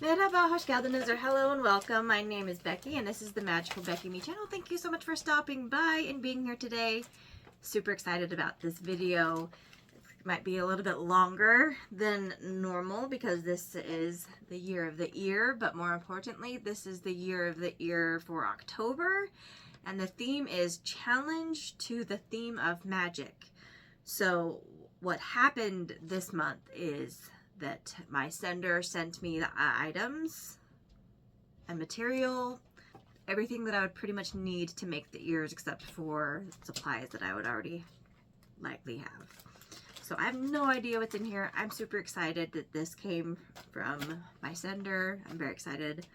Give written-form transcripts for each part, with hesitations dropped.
Merhaba, hoş geldiniz, or hello and welcome. My name is Becky and this is the Magical Becky Me channel. Thank you so much for stopping by and being here today. Super excited about this video. It might be a little bit longer than normal because this is the year of the ear, but more importantly, this is the year of the ear for October, and the theme is Challenge to the Theme of Magic. So what happened this month is that my sender sent me the items and material, everything that I would pretty much need to make the ears except for supplies that I would already likely have. So I have no idea what's in here. I'm super excited that this came from my sender. I'm very excited.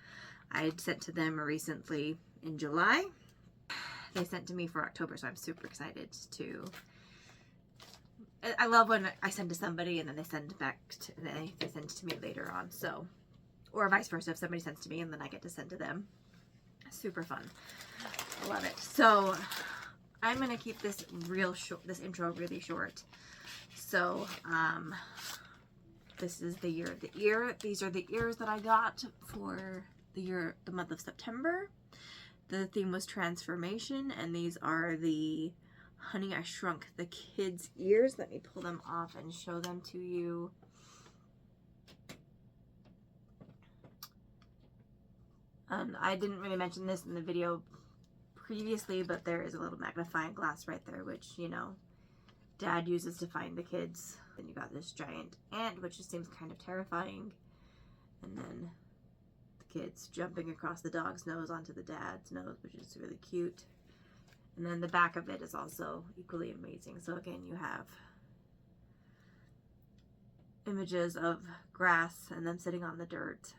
I had sent to them recently in July. They sent to me for October, so I'm super excited to... I love when I send to somebody and then they send back to, they send to me later on. So, or vice versa, if somebody sends to me and then I get to send to them. Super fun. I love it. So I'm gonna keep this real short, this intro really short. So this is the year of the ear. These are the ears that I got for the month of September. The theme was transformation, and these are the Honey, I Shrunk the Kids' ears. Let me pull them off and show them to you. I didn't really mention this in the video previously, but there is a little magnifying glass right there, which, you know, Dad uses to find the kids. Then you got this giant ant, which just seems kind of terrifying. And then the kids jumping across the dog's nose onto the dad's nose, which is really cute. And then the back of it is also equally amazing. So again, you have images of grass and them sitting on the dirt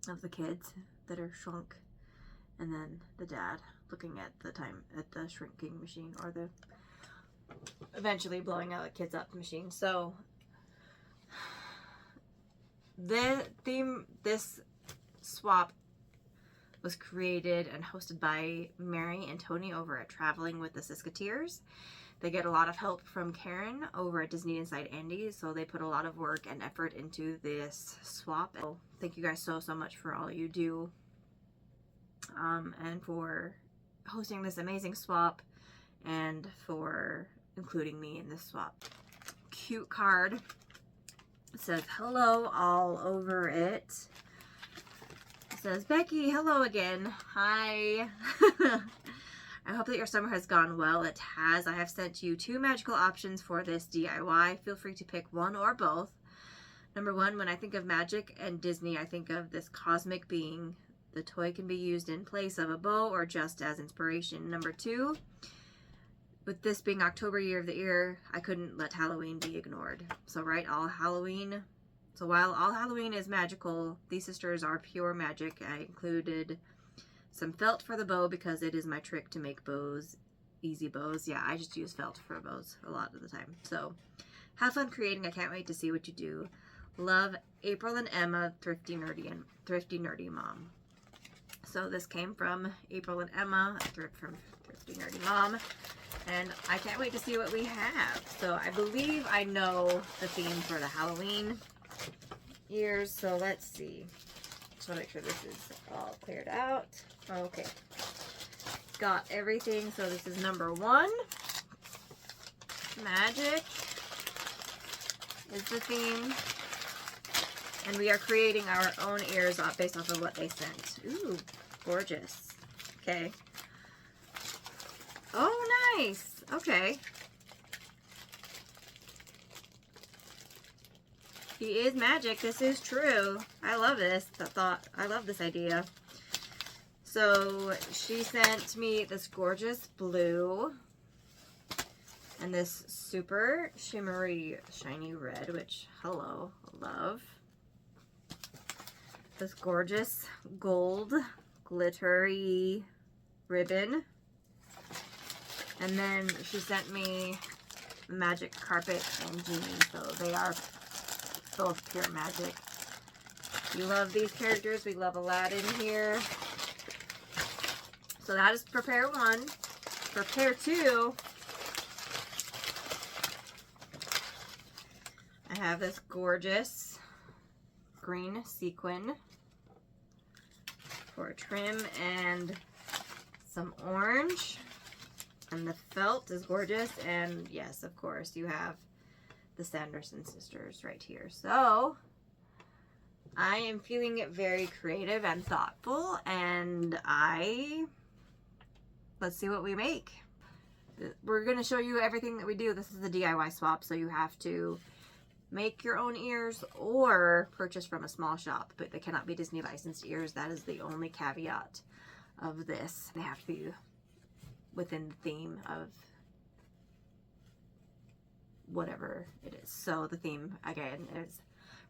of the kids that are shrunk, and then the dad looking at the shrinking machine, or the eventually blowing out the kids up machine. So the theme, this swap was created and hosted by Mary and Tony over at Traveling with the SisketEars. They get a lot of help from Karen over at Disney Inside Andy, so they put a lot of work and effort into this swap. So thank you guys so much for all you do, and for hosting this amazing swap, and for including me in this swap. Cute card. It says hello all over it. It says, Becky, hello again. Hi. I hope that your summer has gone well. It has. I have sent you 2 magical options for this DIY. Feel free to pick one or both. Number 1, when I think of magic and Disney, I think of this cosmic being. The toy can be used in place of a bow or just as inspiration. Number 2, with this being October, year of the ear, I couldn't let Halloween be ignored. So while all Halloween is magical, these sisters are pure magic. I included some felt for the bow because it is my trick to make bows, easy bows. Yeah, I just use felt for bows a lot of the time. So have fun creating. I can't wait to see what you do. Love, April and Emma, Thrifty Nerdy Mom. So this came from April and Emma, from Thrifty Nerdy Mom. And I can't wait to see what we have. So I believe I know the theme for the Halloween ears, so let's see. Just want to make sure this is all cleared out. Okay, got everything. So this is number 1. Magic is the theme, and we are creating our own ears based off of what they sent. Ooh, gorgeous. Okay. Oh, nice. Okay. He is magic. This is true. I love this. I love this idea. So she sent me this gorgeous blue and this super shimmery shiny red, which, hello, love. This gorgeous gold glittery ribbon. And then she sent me magic carpet and genie. So they are both pure magic. We love these characters. We love Aladdin here. So that is prepare 1. Prepare 2. I have this gorgeous green sequin for a trim and some orange. And the felt is gorgeous. And yes, of course, you have the Sanderson sisters right here. So I am feeling it very creative and thoughtful, and let's see what we make. We're going to show you everything that we do. This is a DIY swap, so you have to make your own ears or purchase from a small shop, but they cannot be Disney licensed ears. That is the only caveat of this. They have to be within the theme of whatever it is. So the theme again is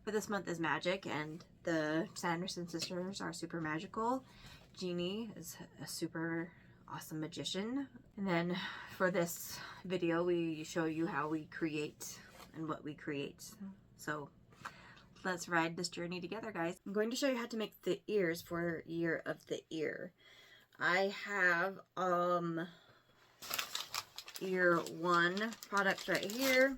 for this month is magic, and the Sanderson sisters are super magical. Jeannie is a super awesome magician. And then for this video we show you how we create and what we create. So let's ride this journey together, guys. I'm going to show you how to make the ears for Year of the Ear. I have Ear 1 products right here,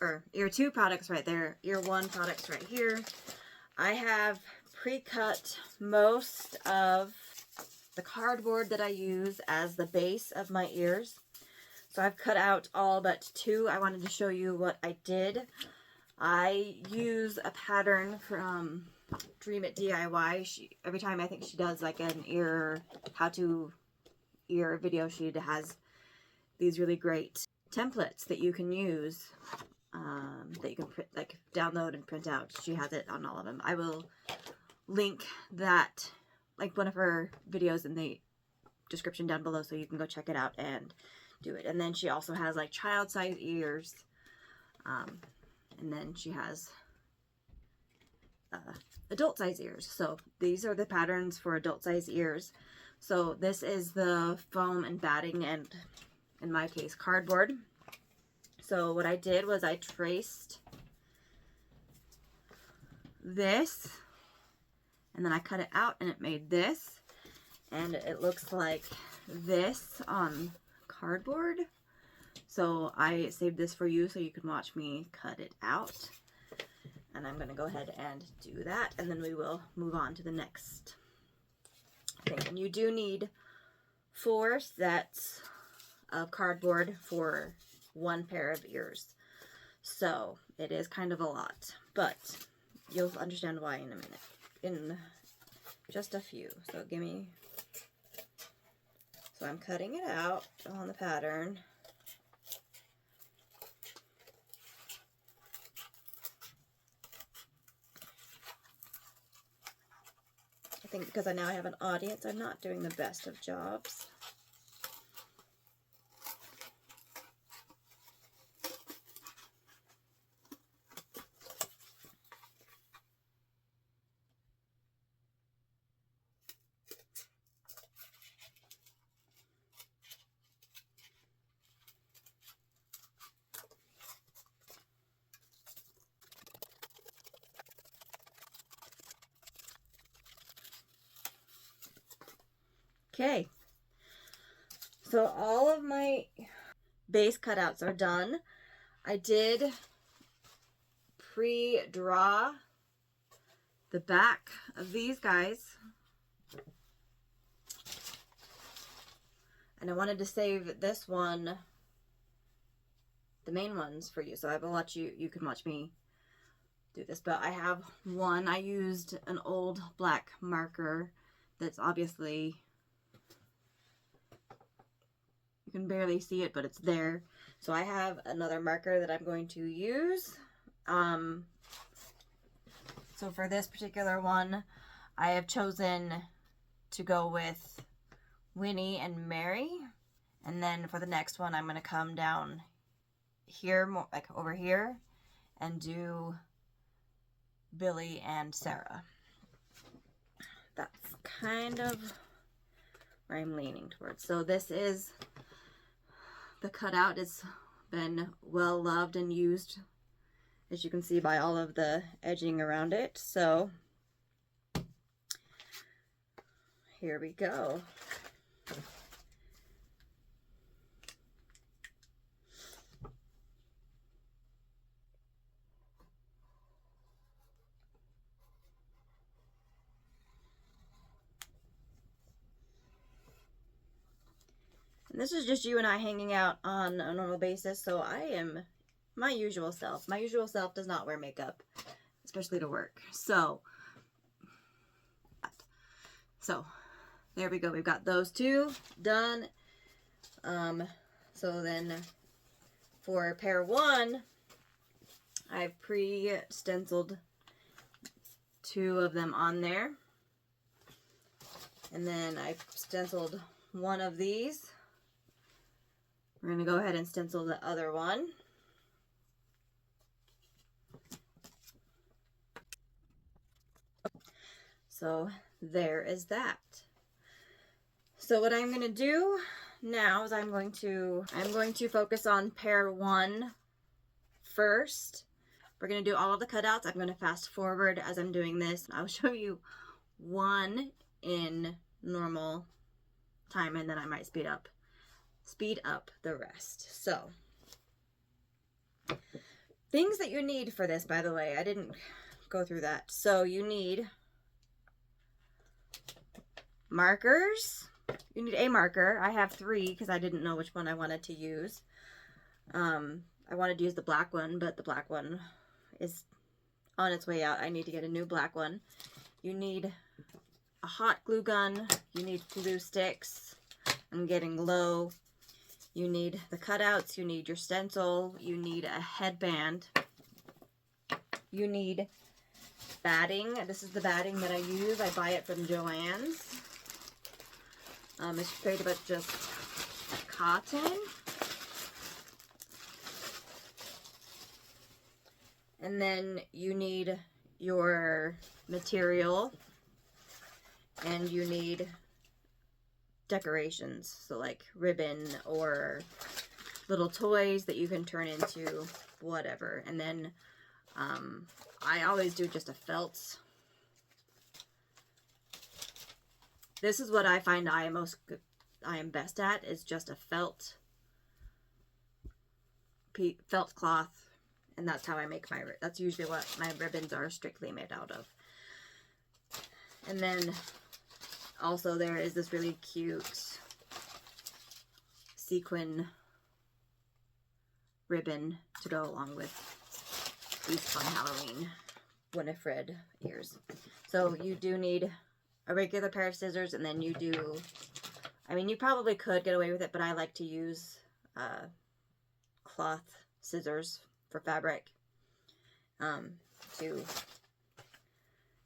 or Ear 2 products right there, Ear 1 products right here. I have pre-cut most of the cardboard that I use as the base of my ears. So I've cut out all but 2. I wanted to show you what I did. I use a pattern from Dream It DIY. Every time I think she does like an ear, how to ear video, she has these really great templates that you can use, that you can like download and print out. She has it on all of them. I will link that, like one of her videos, in the description down below, so you can go check it out and do it. And then she also has like child size ears, and then she has adult size ears. So these are the patterns for adult size ears. So this is the foam and batting, and in my case cardboard. So what I did was I traced this, and then I cut it out, and it made this, and it looks like this on cardboard. So I saved this for you so you can watch me cut it out, and I'm going to go ahead and do that, and then we will move on to the next thing. And you do need 4 sets of cardboard for 1 pair of ears, so it is kind of a lot, but you'll understand why in a minute, in just a few. So so I'm cutting it out on the pattern. I think because I now have an audience, I'm not doing the best of jobs. Okay, so all of my base cutouts are done. I did pre-draw the back of these guys, and I wanted to save this one, the main ones, for you. So I will let you can watch me do this, but I have one. I used an old black marker that's obviously, you can barely see it, but it's there. So I have another marker that I'm going to use. So for this particular one, I have chosen to go with Winnie and Mary. And then for the next one, I'm going to come down here, more like over here, and do Billy and Sarah. That's kind of where I'm leaning towards. So this is the cutout. It's been well loved and used, as you can see by all of the edging around it. So here we go. This is just you and I hanging out on a normal basis, so I am my usual self. My usual self does not wear makeup, especially to work. So there we go. We've got those two done. So then for pair one, I've pre-stenciled 2 of them on there. And then I've stenciled one of these. We're going to go ahead and stencil the other one. So there is that. So what I'm going to do now is I'm going to focus on pair 1 first. We're going to do all of the cutouts. I'm going to fast forward as I'm doing this. I'll show you one in normal time, and then I might speed up the rest. So things that you need for this, by the way, I didn't go through that. So you need markers. You need a marker. I have 3 because I didn't know which one I wanted to use. I wanted to use the black one, but the black one is on its way out. I need to get a new black one. You need a hot glue gun. You need glue sticks. I'm getting low. You need the cutouts. You need your stencil. You need a headband. You need batting. This is the batting that I use. I buy it from Joann's. It's straight up just cotton. And then you need your material, and you need decorations, so like ribbon or little toys that you can turn into whatever. And then I always do just a felt. This is what I find I am best at, is just a felt cloth. And that's how I make that's usually what my ribbons are strictly made out of. And then also there is this really cute sequin ribbon to go along with these fun Halloween Winifred ears. So you do need a regular pair of scissors, and then you do, I mean, you probably could get away with it, but I like to use cloth scissors for fabric to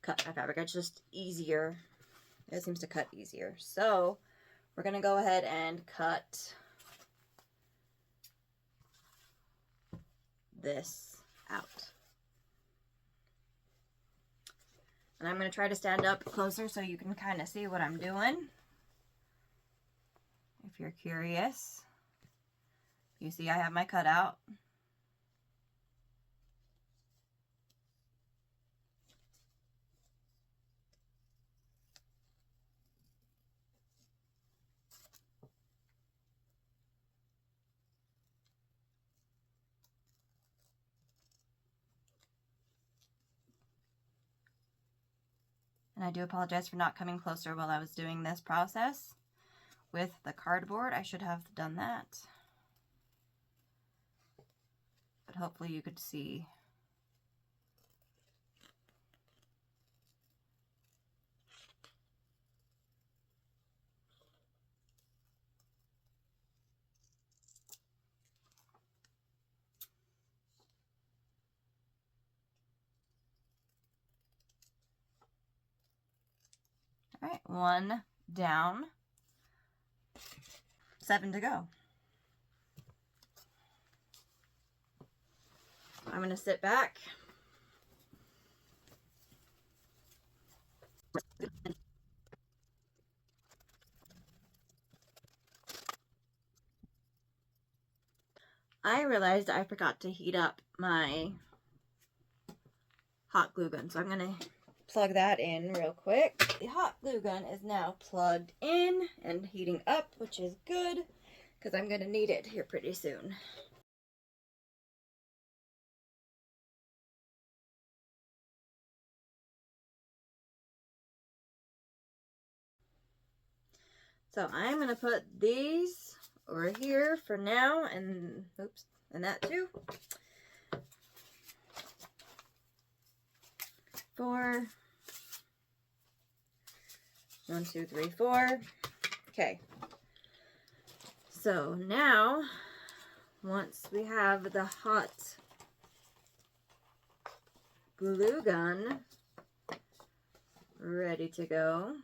cut my fabric. It's just easier. It seems to cut easier. So we're going to go ahead and cut this out. And I'm going to try to stand up closer so you can kind of see what I'm doing. If you're curious. You see I have my cutout. And I do apologize for not coming closer while I was doing this process with the cardboard. I should have done that. But hopefully you could see. All right, 1 down, 7 to go. I'm going to sit back. I realized I forgot to heat up my hot glue gun, so I'm going to plug that in real quick. The hot glue gun is now plugged in and heating up, which is good because I'm going to need it here pretty soon. So I'm going to put these over here for now, and oops, and that too. 4. 1, 2, 3, 4. Okay. So now, once we have the hot glue gun ready to go,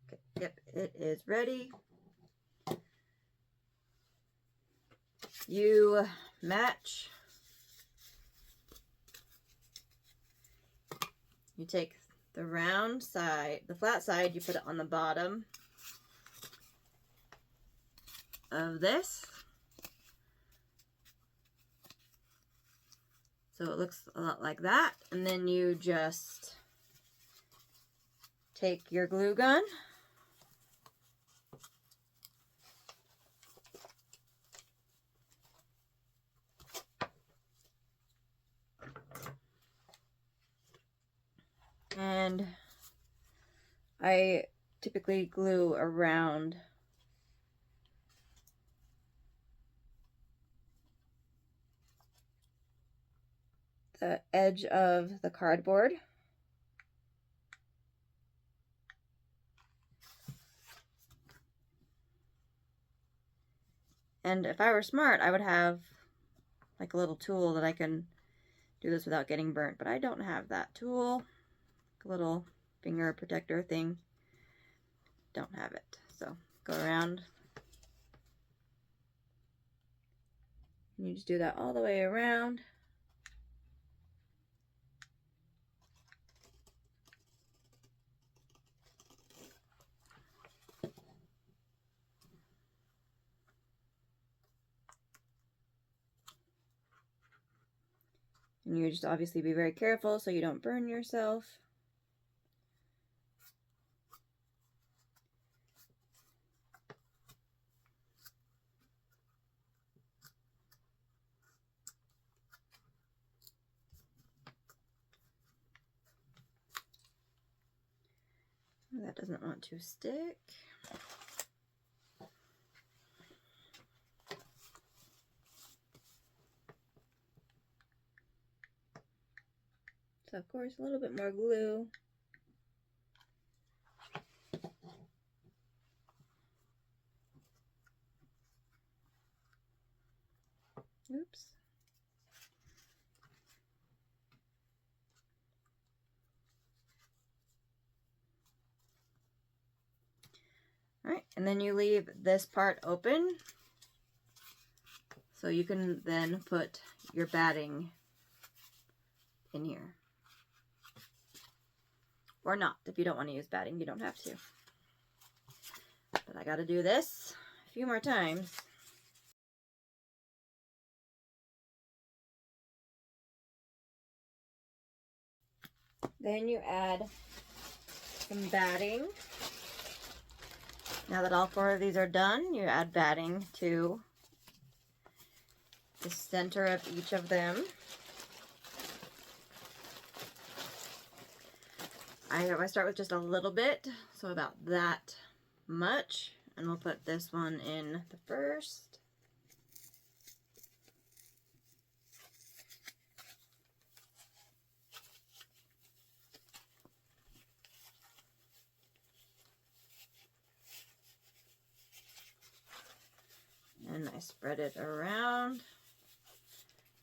okay, yep, it is ready. You match. You take the round side, the flat side, you put it on the bottom of this. So it looks a lot like that. And then you just take your glue gun. And I typically glue around the edge of the cardboard. And if I were smart, I would have like a little tool that I can do this without getting burnt, but I don't have that tool. A little finger protector thing. Don't have it. So go around. And you just do that all the way around. And you just obviously be very careful so you don't burn yourself. That doesn't want to stick. So of course a little bit more glue. Oops. All right, and then you leave this part open so you can then put your batting in here. Or not. If you don't want to use batting, you don't have to. But I got to do this a few more times. Then you add some batting. Now that all 4 of these are done, you add batting to the center of each of them. I start with just a little bit, so about that much, and we'll put this one in the first. And I spread it around.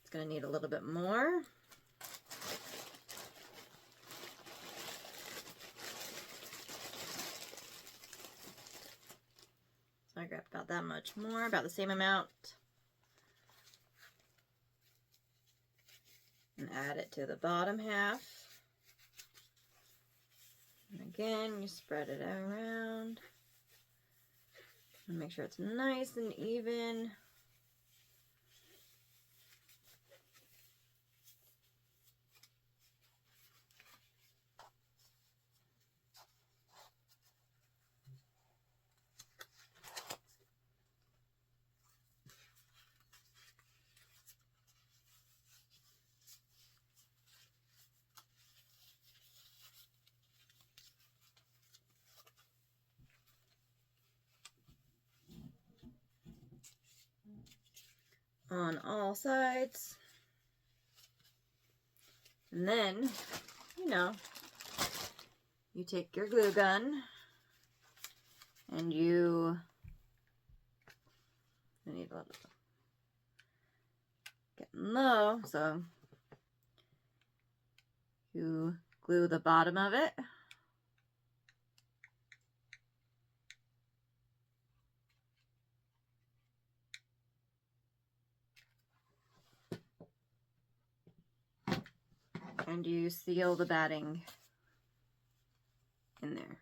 It's going to need a little bit more. So I grabbed about that much more, about the same amount. And add it to the bottom half. And again, you spread it around. And make sure it's nice and even. on all sides. And then, you know, you take your glue gun and you need a little getting low, so you glue the bottom of it. And you seal the batting in there.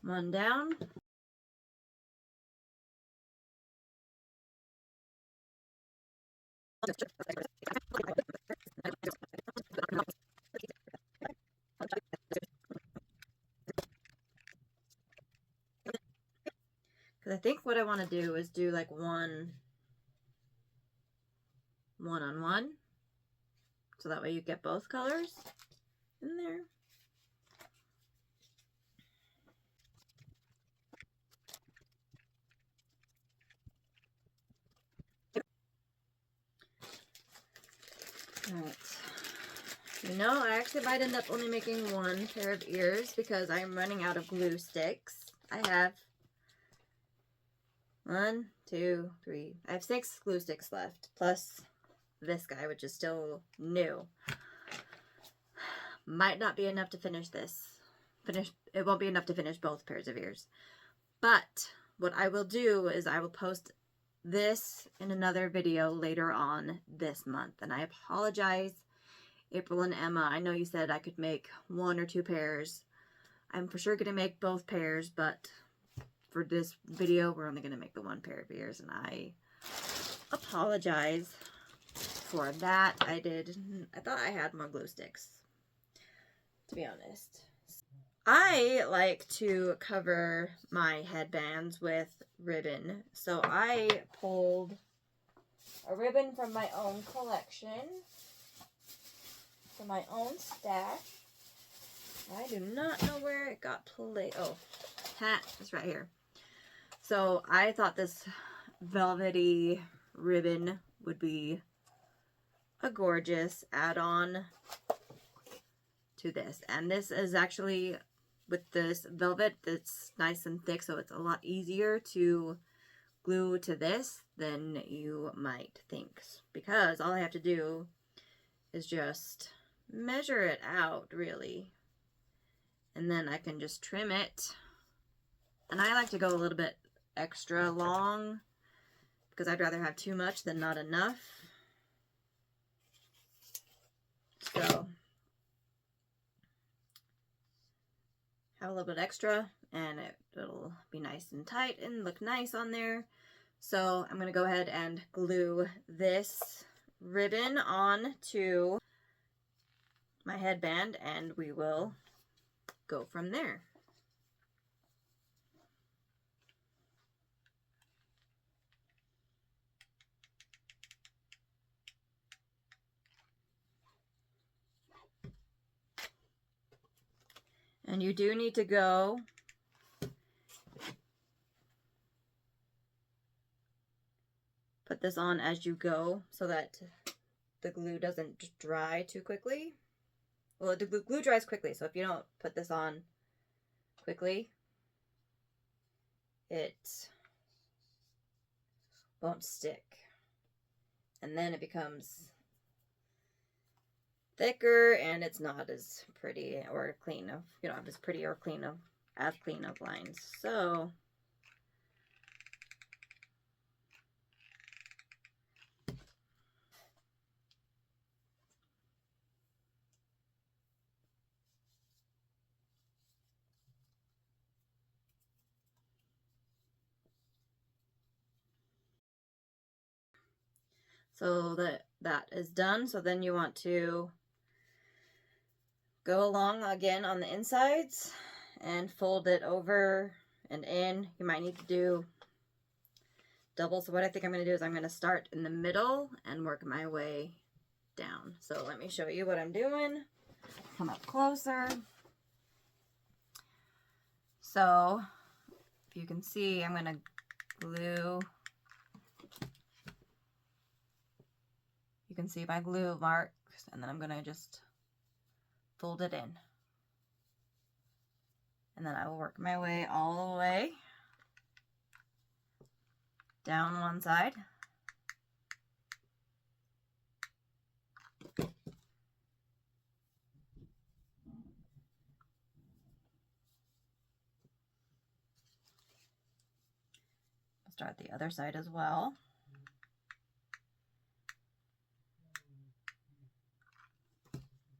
One down. Because I think what I want to do is do like one on one. So that way you get both colors in there. Alright. You know, I actually might end up only making one pair of ears because I'm running out of glue sticks. I have 1, 2, 3. I have 6 glue sticks left, plus this guy, which is still new. Might not be enough to finish this. It won't be enough to finish both pairs of ears. But what I will do is I will post this in another video later on this month. And I apologize, April and Emma. I know you said I could make 1 or 2 pairs. I'm for sure going to make both pairs, but for this video, we're only going to make the 1 pair of ears. And I apologize for that. I thought I had more glue sticks, to be honest. I like to cover my headbands with ribbon. So I pulled a ribbon from my own collection, from my own stash. I do not know where it got placed. Oh, it's right here. So I thought this velvety ribbon would be a gorgeous add-on to this. And this is actually, with this velvet that's nice and thick, so it's a lot easier to glue to this than you might think, because all I have to do is just measure it out, really, and then I can just trim it. And I like to go a little bit extra long because I'd rather have too much than not enough. So have a little bit extra and it'll be nice and tight and look nice on there. So I'm going to go ahead and glue this ribbon on to my headband and we will go from there. And you do need to go put this on as you go so that the glue doesn't dry too quickly. Well, the glue dries quickly, so if you don't put this on quickly, it won't stick. And then it becomes thicker and it's not as pretty or clean of, you don't have as pretty or clean of, as clean of lines. So So that is done. So then you want to go along again on the insides and fold it over and in. You might need to do double. So what I think I'm going to do is I'm going to start in the middle and work my way down. So let me show you what I'm doing. Come up closer. So if you can see, I'm going to glue. You can see my glue marks, and then I'm going to just fold it in. And then I will work my way all the way down one side. I'll start the other side as well.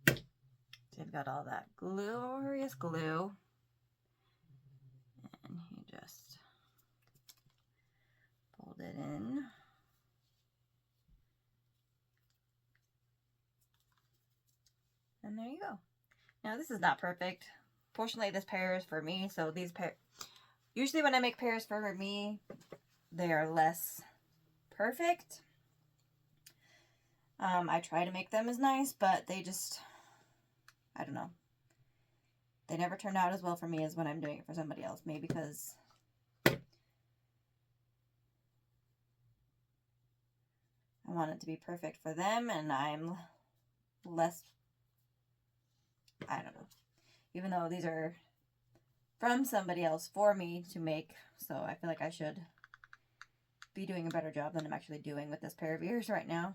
So you've got all that glorious glue. And you just fold it in. And there you go. Now this is not perfect. Fortunately, this pair is for me, so these usually when I make pairs for me, they are less perfect. I try to make them as nice, but they just, I don't know. They never turn out as well for me as when I'm doing it for somebody else. Maybe because I want it to be perfect for them, and I'm less, I don't know. Even though these are from somebody else for me to make, so I feel like I should be doing a better job than I'm actually doing with this pair of ears right now.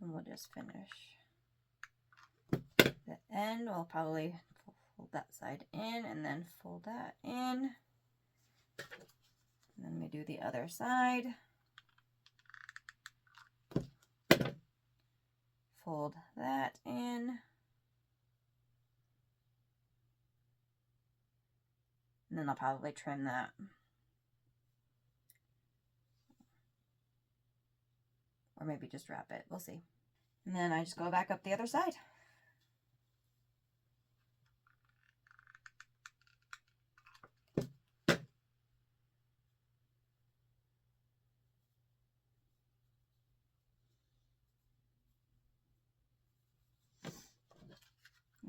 And we'll just finish the end. We'll probably fold that side in and then fold that in. And then we do the other side. Fold that in. And then I'll probably trim that. Or maybe just wrap it. We'll see. And then I just go back up the other side.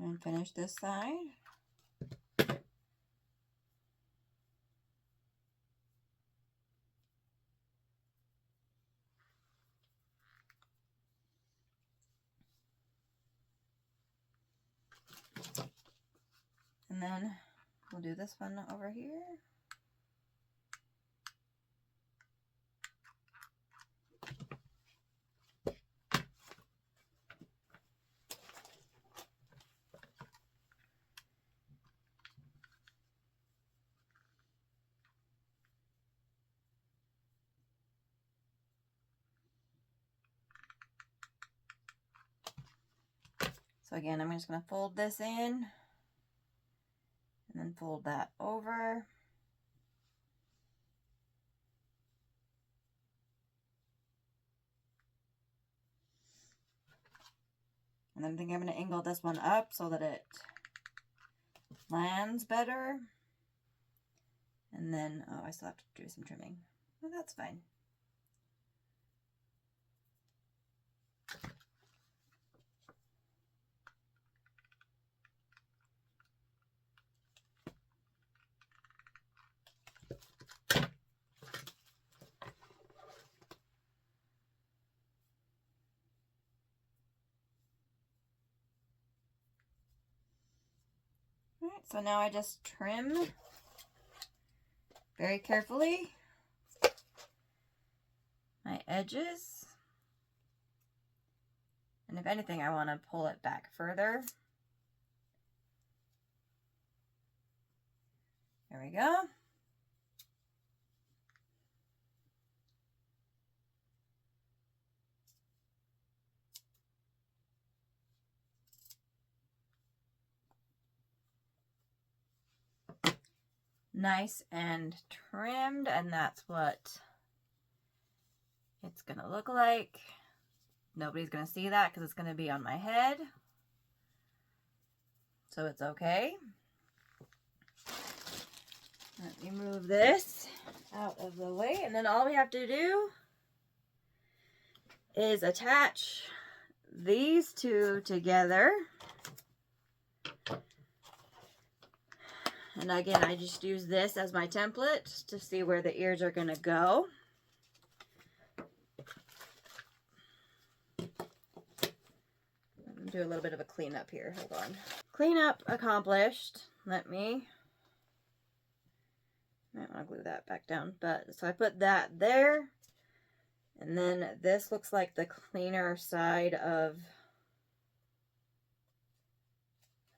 And finish this side. And then we'll do this one over here. So again, I'm just going to fold this in and then fold that over. And then I think I'm going to angle this one up so that it lands better. And then, oh, I still have to do some trimming. Well, that's fine. All right, so now I just trim very carefully my edges. And if anything, I want to pull it back further. There we go. nice and trimmed, and that's what it's gonna look like. Nobody's gonna see that because it's gonna be on my head, so it's okay. Let me move this out of the way, and then all we have to do is attach these two together. And again, I just use this as my template to see where the ears are going to go. Do a little bit of a cleanup here. Hold on. Cleanup accomplished. Might want to glue that back down. But so I put that there. And then this looks like the cleaner side of,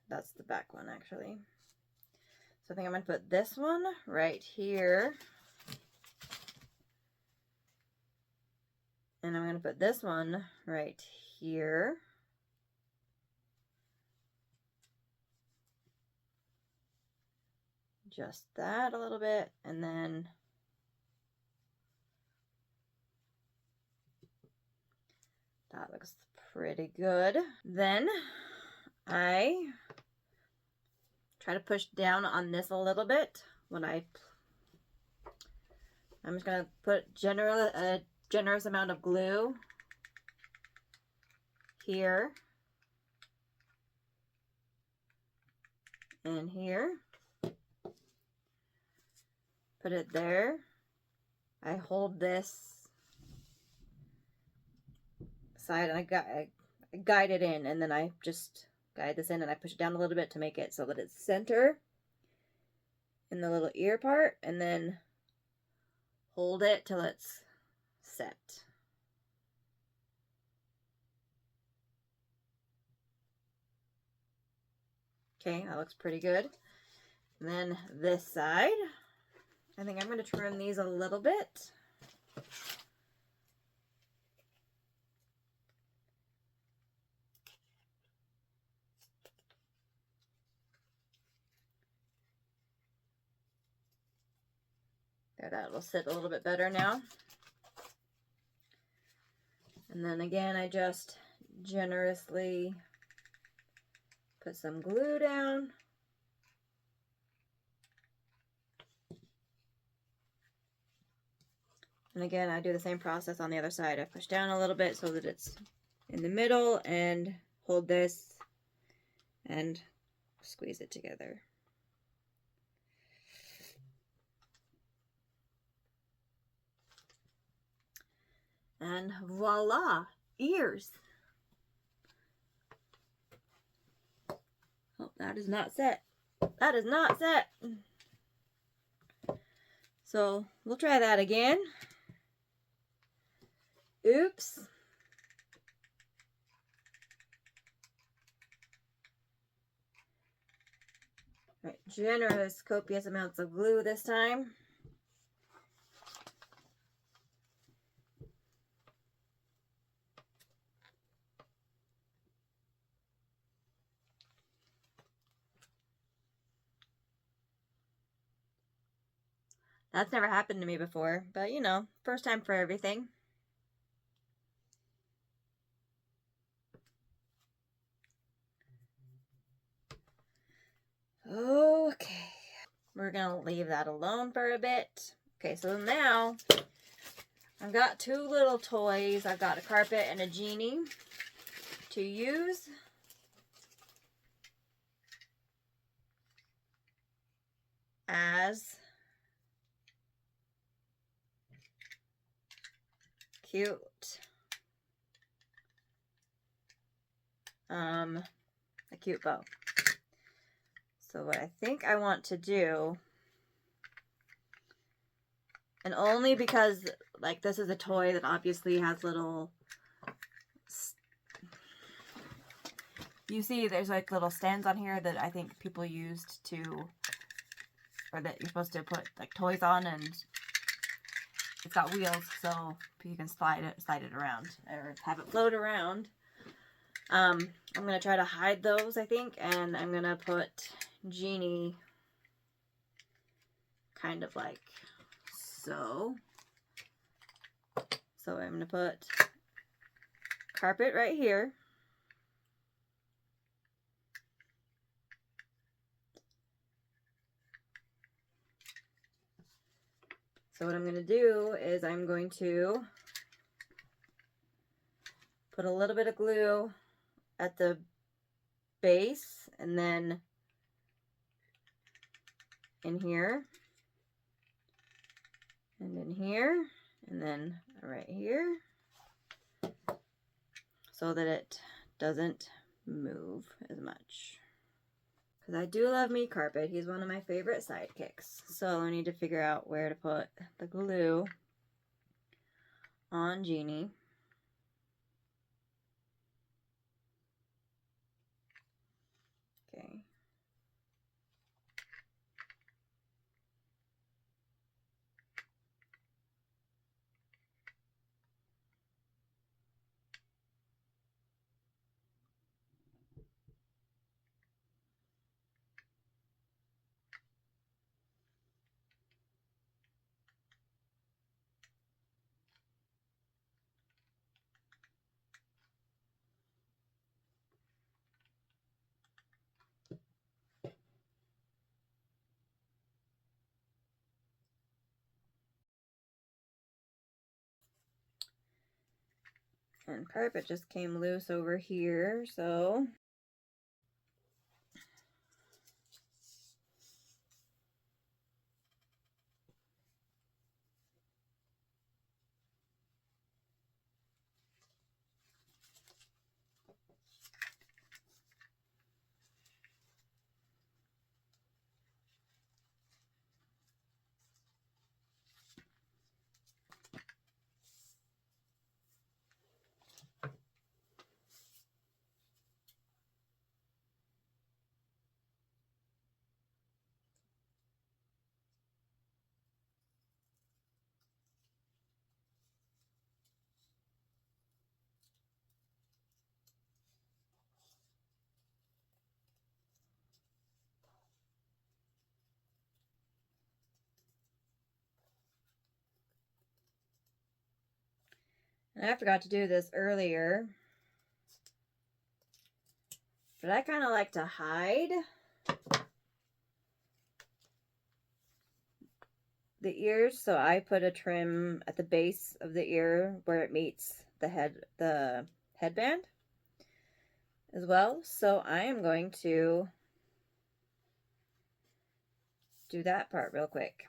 that's the back one actually. So I think I'm going to put this one right here. And I'm going to put this one right here. Just that a little bit, and then that looks pretty good. Then I try to push down on this a little bit when I'm just going to put a generous amount of glue here and here. Put it there. I hold this side and I guide it in, and then I just guide this in and I push it down a little bit to make it so that it's center in the little ear part, and then hold it till it's set. Okay, that looks pretty good. And then this side, I think I'm going to trim these a little bit. There, that will sit a little bit better now. And then again, I just generously put some glue down. And again, I do the same process on the other side. I push down a little bit so that it's in the middle and hold this and squeeze it together. And voila, ears. Oh, that is not set. That is not set. So we'll try that again. Oops. Right, generous, copious amounts of glue this time. That's never happened to me before, but you know, first time for everything. Okay, we're gonna leave that alone for a bit. Okay, so now I've got two little toys. I've got a carpet and a genie to use. As cute a cute bow. So what I think I want to do, and only because like this is a toy that obviously has little, you see there's like little stands on here that I think people used to, or that you're supposed to put like toys on, and it's got wheels so you can slide it around or have it float around. I'm gonna try to hide those, I think, and I'm gonna put Genie kind of like so. So I'm going to put carpet right here. So what I'm going to do is I'm going to put a little bit of glue at the base and then in here and in here and then right here so that it doesn't move as much. Because I do love me carpet. He's one of my favorite sidekicks. So I need to figure out where to put the glue on Genie. Okay. And carpet just came loose over here, so and I forgot to do this earlier, but I kind of like to hide the ears, so I put a trim at the base of the ear where it meets the headband as well. So I am going to do that part real quick.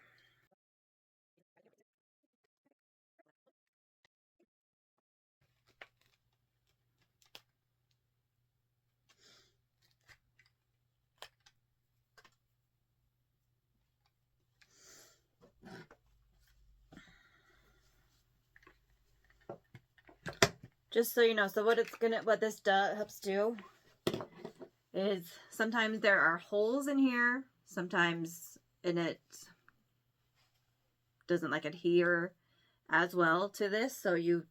Just so you know, so what this helps do is sometimes there are holes in here, sometimes it doesn't like adhere as well to this, so you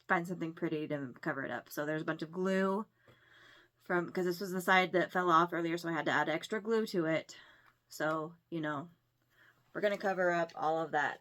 find something pretty to cover it up. So there's a bunch of glue because this was the side that fell off earlier, so I had to add extra glue to it. So, you know, we're going to cover up all of that.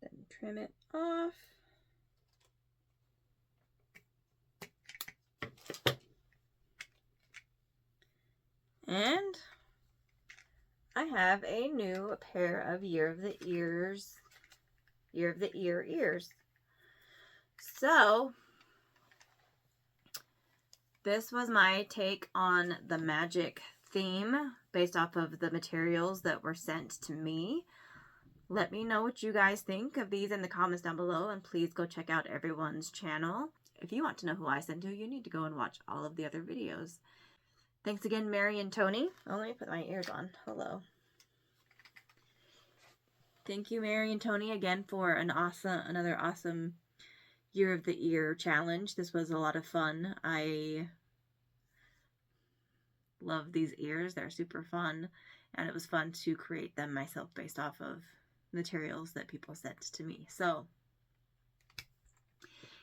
Then trim it off. And I have a new pair of Year of the Ears Year of the Ear ears. So, this was my take on the magic theme based off of the materials that were sent to me. Let me know what you guys think of these in the comments down below, and please go check out everyone's channel. If you want to know who I sent to, you need to go and watch all of the other videos. Thanks again, Mary and Tony. Oh, let me put my ears on. Hello. Thank you, Mary and Tony, again for another awesome Year of the Ear challenge. This was a lot of fun. I love these ears. They're super fun, and it was fun to create them myself based off of materials that people sent to me. So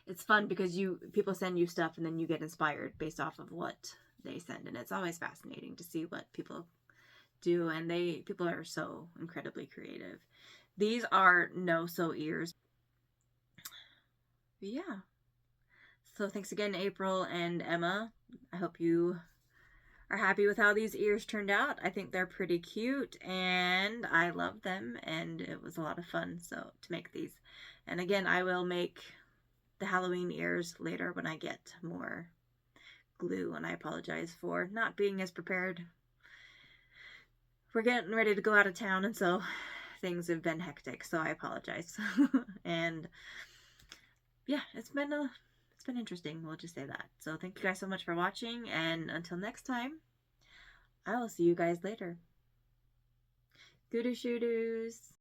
it's fun because people send you stuff and then you get inspired based off of what they send, and it's always fascinating to see what people do, and people are so incredibly creative. These are no-sew ears. But yeah. So thanks again, April and Emma. I hope you are happy with how these ears turned out. I think they're pretty cute, and I love them, and it was a lot of fun to make these. And again, I will make the Halloween ears later when I get more glue, and I apologize for not being as prepared. We're getting ready to go out of town, and so things have been hectic, so I apologize. And yeah, it's been interesting, we'll just say that. So thank you guys so much for watching, and until next time, I will see you guys later. Goodoo shoo-doos.